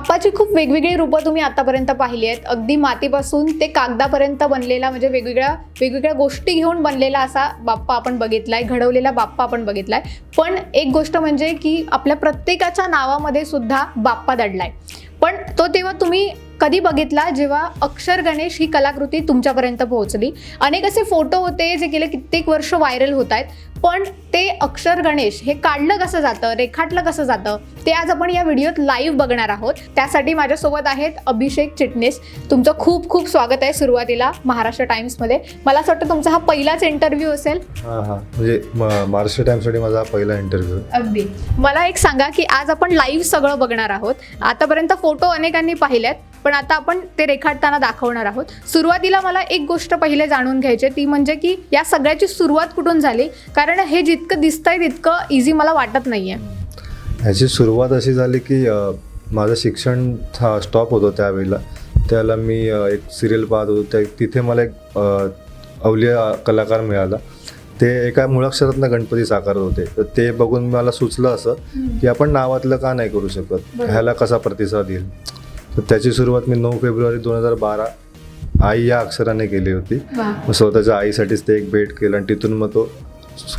बाप्पाची खूप वेगवेगळी रूपं तुम्ही आतापर्यंत पाहिली आहेत. अगदी मातीपासून ते कागदापर्यंत बनलेला, म्हणजे वेगवेगळ्या गोष्टी घेऊन बनलेला असा बाप्पा आपण बघितलाय, घडवलेला बाप्पा आपण बघितलाय. पण एक गोष्ट म्हणजे की आपल्या प्रत्येकाच्या नावामध्ये सुद्धा बाप्पा दडलाय. पण तो तेव्हा तुम्ही कधी बघितला जेव्हा अक्षर गणेश ही कलाकृती तुमच्यापर्यंत पोहोचली? अनेक असे फोटो होते जे गेले कित्येक वर्ष व्हायरल होत आहेत, पण ते अक्षर गणेश हे काढलं कसं जातं, रेखाटलं कसं जातं, ते आज आपण या व्हिडिओत लाईव्ह बघणार आहोत. त्यासाठी माझ्यासोबत आहेत अभिषेक चिटणीस. तुमचं खूप खूप स्वागत आहे सुरुवातीला महाराष्ट्र टाइम्समध्ये. मला असं वाटतं तुमचा हा पहिलाच इंटरव्ह्यू असेल. म्हणजे महाराष्ट्र टाइम्ससाठी माझा हा पहिला इंटरव्ह्यू. अगदी. मला एक सांगा की आज आपण लाईव्ह सगळं बघणार आहोत. आतापर्यंत फोटो अनेकांनी पाहिलेत, पण आता आपण ते रेखाटताना दाखवणार आहोत. सुरुवातीला मला एक गोष्ट पहिले जाणून घ्यायची, ती म्हणजे की या सगळ्याची सुरुवात कुठून झाली? कारण हे जितकं दिसतंय तितकं इझी मला वाटत नाहीये. ह्याची सुरुवात अशी झाली की माझं शिक्षण स्टॉप होतं त्यावेळेला. त्याला मी एक सिरियल पाहत होतो, तिथे मला एक अवलिया कलाकार मिळाला. ते एका मुळाक्षरातनं गणपती साकारत होते. तर ते बघून मला सुचलं असं की आपण नावातलं का नाही करू शकत, ह्याला कसा प्रतिसाद येईल. तर त्याची सुरुवात मी 9 फेब्रुवारी 2012 आई या अक्षराने केली होती. मग स्वतःच्या आईसाठीच ते एक भेट केलं आणि तिथून मग तो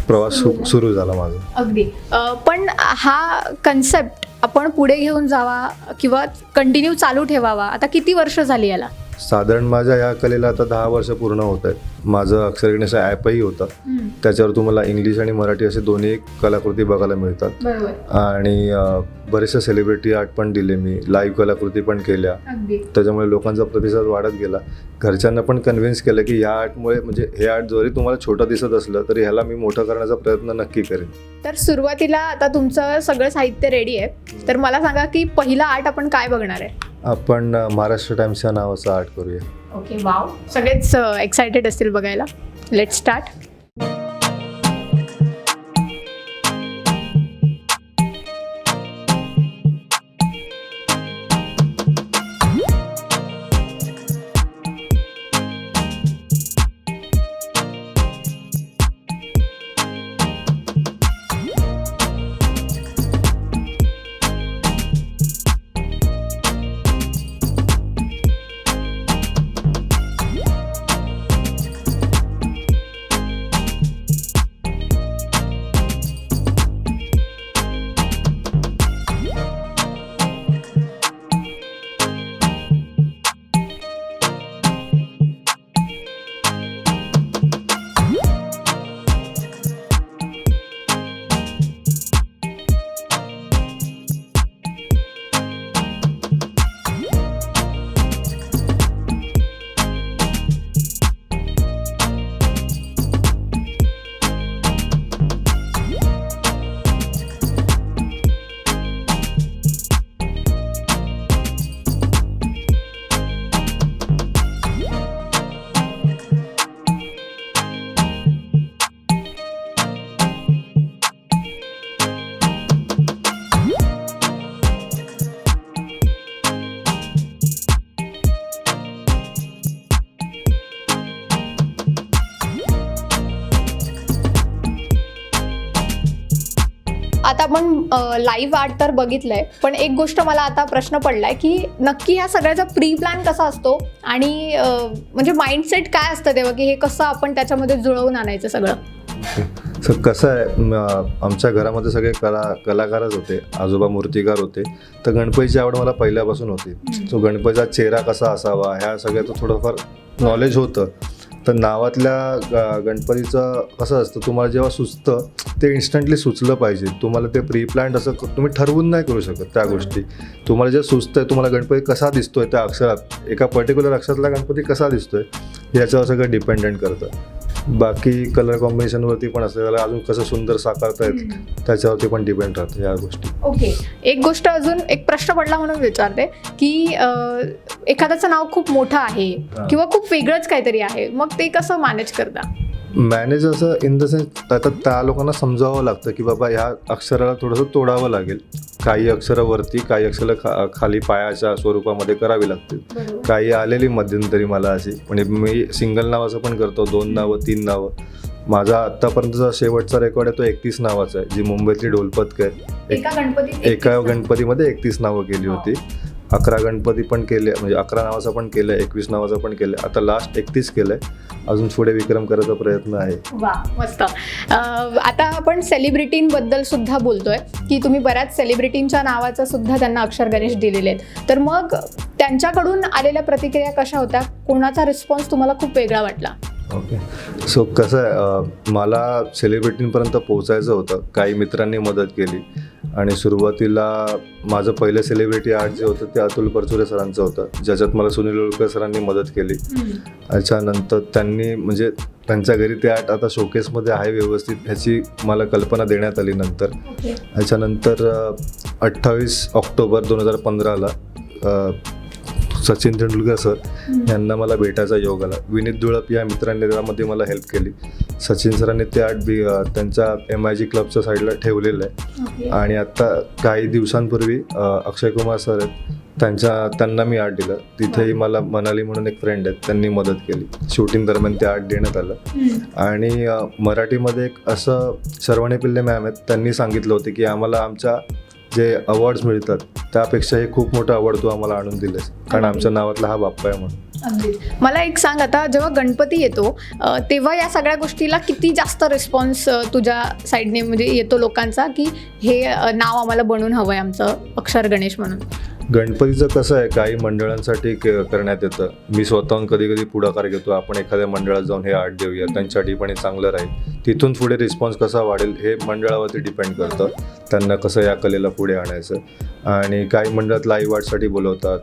प्रवास सुरू झाला माझा. अगदी. पण हा कन्सेप्ट आपण पुढे घेऊन जावा किंवा कंटिन्यू चालू ठेवावा, आता किती वर्ष झाली याला? साधारण माझ्या या कलेला आता 10 वर्ष पूर्ण होत आहेत. माझं अक्षर गणेश ॲपही होतं, त्याच्यावर तुम्हाला इंग्लिश आणि मराठी असे दोन्ही कलाकृती बघायला मिळतात. आणि बरेचसे सेलिब्रिटी आर्ट पण दिले मी, लाईव्ह कलाकृती पण केल्या. त्याच्यामुळे लोकांचा प्रतिसाद वाढत गेला. घरच्यांना पण कन्व्हिन्स केलं की ह्या आर्टमुळे, म्हणजे हे आर्ट जरी तुम्हाला छोटं दिसत असलं तरी ह्याला मी मोठं करण्याचा प्रयत्न नक्की करेन. तर सुरुवातीला आता तुमचं सगळं साहित्य रेडी आहे, तर मला सांगा की पहिला आर्ट आपण काय बघणार आहे? आपण महाराष्ट्र टाइम्सच्या नावाचं आर्ट करूया. Okay, wow. सगळेच एक्सायटेड असतील बघायला. Let's start. आता आपण लाईव्ह आर्ट तर बघितलंय, पण एक गोष्ट मला आता प्रश्न पडलाय की नक्की ह्या सगळ्याचा प्री प्लॅन कसा असतो आणि म्हणजे माइंडसेट काय असतं तेव्हा की हे कसं आपण त्याच्यामध्ये जुळवून आणायचं सगळं? सर कसं आहे, आमच्या घरामध्ये सगळे कलाकारच होते. आजोबा मूर्तिकार होते. तर गणपतीची आवड मला पहिल्यापासून होती. तो गणपतीचा चेहरा कसा असावा ह्या सगळ्याचं थोडंफार नॉलेज होतं. तर नावातल्या गणपतीचं कसं असतं, तुम्हाला जेव्हा सुचतं ते इन्स्टंटली सुचलं पाहिजे. तुम्हाला ते प्री प्लॅन्ड असं तुम्ही ठरवून नाही करू शकत त्या गोष्टी. तुम्हाला जे सुचतंय, तुम्हाला गणपती कसा दिसतोय त्या अक्षरात, एका पर्टिक्युलर अक्षरातला गणपती कसा दिसतोय याच्यावर सगळं डिपेंडेंट करतं. बाकी कलर कॉम्बिनेशनवरती पण असतं, त्याला अजून कसं सुंदर साकारता येतं त्याच्यावरती पण डिपेंड राहतं या गोष्टी. ओके, एक गोष्ट अजून एक प्रश्न पडला म्हणून विचारते की एखाद्याचं नाव खूप मोठं आहे किंवा खूप वेगळंच काहीतरी आहे, मग ते कसं मॅनेज करता? मॅनेज असं इन द सेन्स, आता त्या लोकांना समजावं लागतं की बाबा ह्या अक्षराला थोडंसं तोडावं लागेल. काही अक्षरं वरती, काही अक्षरं खाली पायाच्या स्वरूपामध्ये करावी लागतील. काही आलेली मध्यंतरी मला अशी, म्हणजे मी सिंगल नावाचं पण करतो, 2 नावं 3 नावं. माझा आत्तापर्यंतचा शेवटचा रेकॉर्ड आहे तो 31 नावाचा आहे, जी मुंबईतली ढोलपथक आहे. एका गणपतीमध्ये 31 नावं केली होती. 11 गणपती पण केले, म्हणजे 11 नावाचा पण केलं, 21 नावाचा पण केलं, आता लास्ट 31 केलं आहे. अजून पुढे विक्रम करायचा प्रयत्न आहे. वा, मस्त. आता आपण सेलिब्रिटींबद्दल सुद्धा बोलतोय की तुम्ही बऱ्याच सेलिब्रिटींच्या नावाचं सुद्धा त्यांना अक्षर गणेश दिलेले आहेत, तर मग त्यांच्याकडून आलेल्या प्रतिक्रिया कशा होत्या? कोणाचा रिस्पॉन्स तुम्हाला खूप वेगळा वाटला? ओके, सो कसं आहे, मला सेलिब्रिटींपर्यंत पोहोचायचं होतं. काही मित्रांनी मदत केली आणि सुरुवातीला माझं पहिलं सेलिब्रिटी आर्ट जे होतं ते अतुल परचुरे सरांचं होतं, ज्याच्यात मला सुनील उलकर सरांनी मदत केली. त्याच्यानंतर त्यांनी म्हणजे त्यांच्या घरी ते आर्ट आता शोकेसमध्ये आहे व्यवस्थित, ह्याची मला कल्पना देण्यात आली नंतर. त्याच्यानंतर 28 ऑक्टोबर 2015ला सचिन तेंडुलकर सर यांना मला भेटायचा योग आला. विनीत दुळप या मित्रांनी त्यामध्ये मला हेल्प केली. सचिन सरांनी ते आर्ट त्यांच्या MIG क्लबच्या साईडला ठेवलेलं आहे. आणि आत्ता काही दिवसांपूर्वी अक्षय कुमार सर आहेत, त्यांना मी आर्ट दिलं. तिथेही मला मनाली म्हणून एक फ्रेंड आहेत, त्यांनी मदत केली. शूटिंग दरम्यान ते आर्ट देण्यात आलं. आणि मराठीमध्ये एक असं शर्वणे पिल्ले मॅम आहेत, त्यांनी सांगितलं होतं की आम्हाला आमच्या जे अवॉर्ड्स मिळतात त्यापेक्षा हे खूप मोठं अवॉर्ड तू आम्हाला आणून दिलेस, कारण आमच्या नावातला हा बाप्पा आहे म्हणून. मला एक सांग, आता जेव्हा गणपती येतो तेव्हा या सगळ्या गोष्टीला किती जास्त रिस्पॉन्स तुझ्या साईडने म्हणजे येतो लोकांचा, की हे नाव आम्हाला बनवून हवं आहे आमचं अक्षर गणेश म्हणून? गणपतीचं कसं आहे, काही मंडळांसाठी करण्यात येतं. मी स्वतःहून कधी कधी पुढाकार घेतो, आपण एखाद्या मंडळात जाऊन हे आर्ट देऊया, त्यांच्यासाठी पण हे चांगलं राहील. तिथून पुढे रिस्पॉन्स कसा वाढेल हे मंडळावरती डिपेंड करतं, त्यांना कसं या कलेला पुढे आणायचं. आणि काही मंडळात लाईव्ह आर्टसाठी बोलवतात.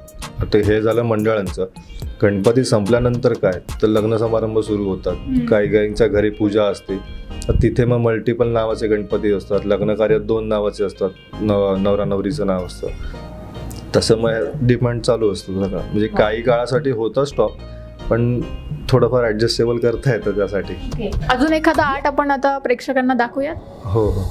ते हे झालं मंडळांचं. गणपती संपल्यानंतर काय, तर लग्न समारंभ सुरू होतात. काही काहींच्या घरी पूजा असते, तर तिथे मग मल्टिपल नावाचे गणपती असतात. लग्न कार्यात 2 नावाचे असतात, नवरा नवरीचं नाव असतं. तसं मग डिमांड चालू असतं सगळं. म्हणजे काही काळासाठी होतं स्टॉप, पण थोडंफार ॲडजस्टेबल करता येतं त्यासाठी. अजून एखादा आर्ट आपण आता प्रेक्षकांना दाखवूया? हो हो.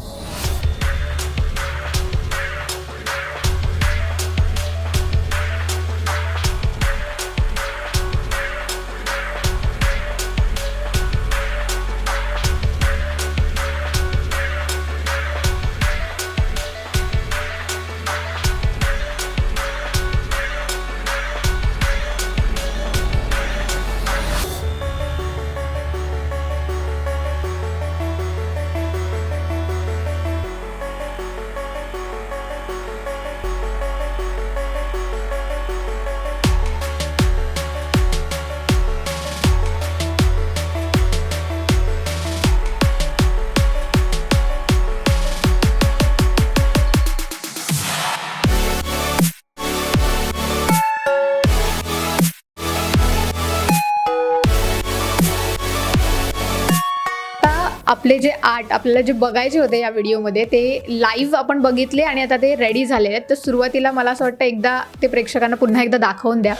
आपले जे आर्ट आपल्याला जे बघायचे होते या व्हिडिओमध्ये ते लाईव्ह आपण बघितले आणि आता ते रेडी झाले आहेत. तर सुरुवातीला मला असं वाटतं एकदा ते प्रेक्षकांना पुन्हा एकदा दाखवून द्या.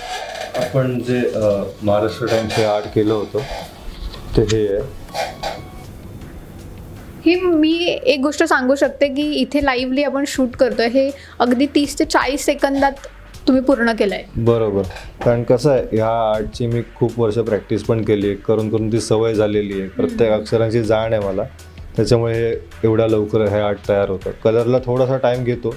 आपण जे महाराष्ट्र टाइम्स हे आर्ट केलं होतं ते हे आहे. ही मी एक गोष्ट सांगू शकते की इथे लाईव्हली आपण शूट करतोय, हे अगदी 30 ते 40 सेकंदात तुम्ही पूर्ण केलंय. बरोबर, कारण कसं आहे, ह्या आर्टची मी खूप वर्ष प्रॅक्टिस पण केली आहे. करून करून ती सवय झालेली आहे. प्रत्येक अक्षरांची जाण आहे मला, त्याच्यामुळे हे एवढ्या लवकर हे आर्ट तयार होतं. कलरला थोडासा टाइम घेतो,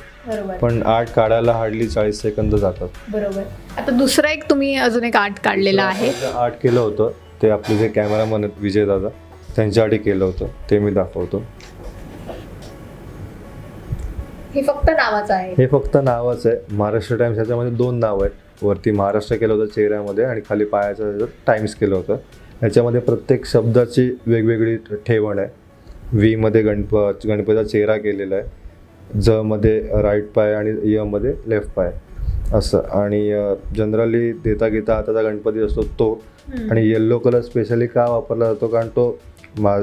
पण आर्ट काढायला हार्डली 40 सेकंद जातात. बरोबर. आता दुसरा एक तुम्ही अजून एक आर्ट काढलेला आहे. आर्ट केलं होतं ते आपले जे कॅमेरामन आहेत विजय दादा, त्यांच्यासाठी केलं होतं, ते मी दाखवतो. हे फक्त नावाचं आहे? हे फक्त नावाचं आहे. महाराष्ट्र टाइम्स ह्याच्यामध्ये 2 नावं आहेत. वरती महाराष्ट्र केलं होतं चेहऱ्यामध्ये आणि खाली पायाचं टाइम्स केलं होतं. ह्याच्यामध्ये प्रत्येक शब्दाची वेगवेगळी ठेवण आहे. व्ही मध्ये गणपतीचा चेहरा केलेला आहे, ज मध्ये राईट पाय आणि य मध्ये लेफ्ट पाय असं. आणि जनरली देता घेता हाताचा गणपती असतो तो. आणि येल्लो कलर स्पेशली का वापरला जातो, कारण तो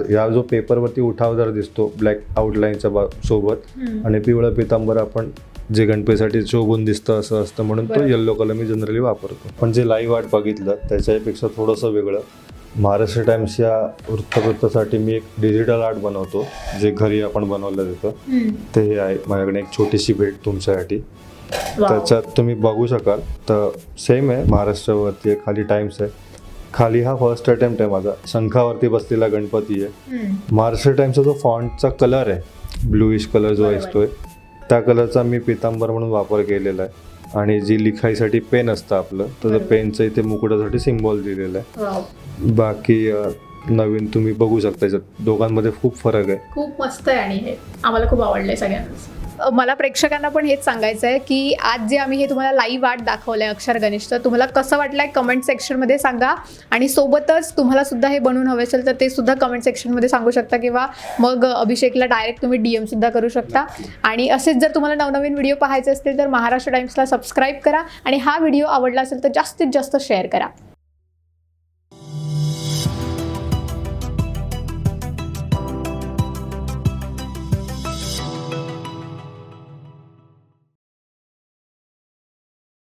या जो पेपरवरती उठावदार दिसतो ब्लॅक आउटलाईनच्या सोबत, आणि पिवळं पितांबर आपण जे गणपतीसाठी शोभून दिसतं असं असतं, म्हणून तो येल्लो कलर मी जनरली वापरतो. पण जे लाईव्ह आर्ट बघितलं त्याच्यापेक्षा थोडंसं वेगळं. महाराष्ट्र टाइम्स या वृत्तपत्रासाठी मी एक डिजिटल आर्ट बनवतो, जे घरी आपण बनवलं जातं. ते हे आहे माझ्याकडे एक छोटीशी भेट तुमच्यासाठी. त्याच्यात तुम्ही बघू शकाल तर सेम आहे. महाराष्ट्रावरती खाली टाइम्स आहे, खाली हा फर्स्ट अटेम्प्ट आहे माझा. शंखावरती बसलेला गणपती आहे. महाराष्ट्र टाइम्सचा जो फॉन्टचा कलर आहे, ब्लूइश कलर जो असतोय, त्या कलरचा मी पितांबर म्हणून वापर केलेला आहे. आणि जी लिखाईसाठी पेन असतं आपलं तर पेनचं इथे मुकुटासाठी सिम्बॉल दिलेलं आहे. बाकी नवीन तुम्ही बघू शकता, याच्यात दोघांमध्ये खूप फरक आहे. खूप मस्त आहे आणि हे आम्हाला खूप आवडलंय सगळ्यांनाच. मला प्रेक्षकांना पण हेच सांगायचं आहे की आज जे आम्ही हे तुम्हाला लाईव्ह आर्ट दाखवलं आहे अक्षर गणेशचं, तुम्हाला कसं वाटलं आहे कमेंट सेक्शनमध्ये सांगा. आणि सोबतच तुम्हाला सुद्धा हे बनवून हवे असेल तर ते सुद्धा कमेंट सेक्शनमध्ये सांगू शकता, किंवा मग अभिषेकला डायरेक्ट तुम्ही DM सुद्धा करू शकता. आणि असेच जर तुम्हाला नवनवीन व्हिडिओ पाहायचे असतील तर महाराष्ट्र टाइम्सला सबस्क्राईब करा आणि हा व्हिडिओ आवडला असेल तर जास्तीत जास्त शेअर करा.